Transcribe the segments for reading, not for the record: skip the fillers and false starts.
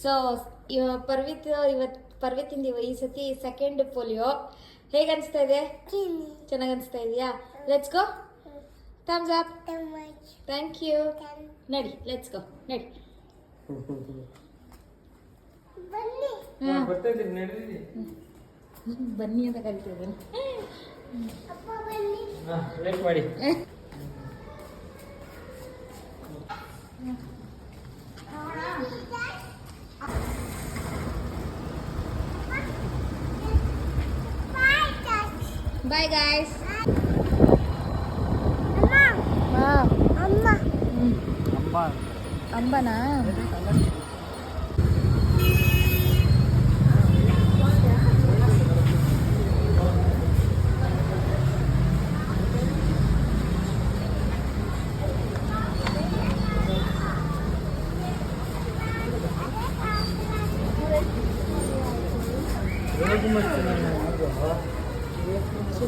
So ಪರ್ವಿತಿಂದ ಈ ಸತಿ second polio. ಹೇಗೆ ಅನಿಸ್ತಾ ಇದೆ? ಚೆನ್ನಾಗಿ ಅನಿಸ್ತಾ ಇದೆಯಾ? Let's go. Thumbs up. Thank you. ನಡಿ, ಲೆಟ್ಸ್ ಗೋ. ನಡಿ. ಬನ್ನಿ ಅಂತ ಕರಿತಿದ್ದೀನಿ. ಮಾಡಿ. Bye guys. ಅಂಬನಾ?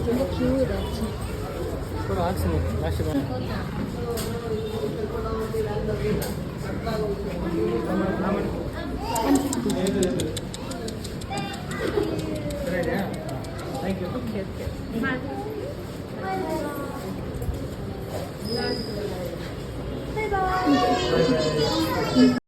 ತುಂಬ ಕ್ಯೂ ಇದೆ ಥ್ಯಾಂಕ್ ಯು.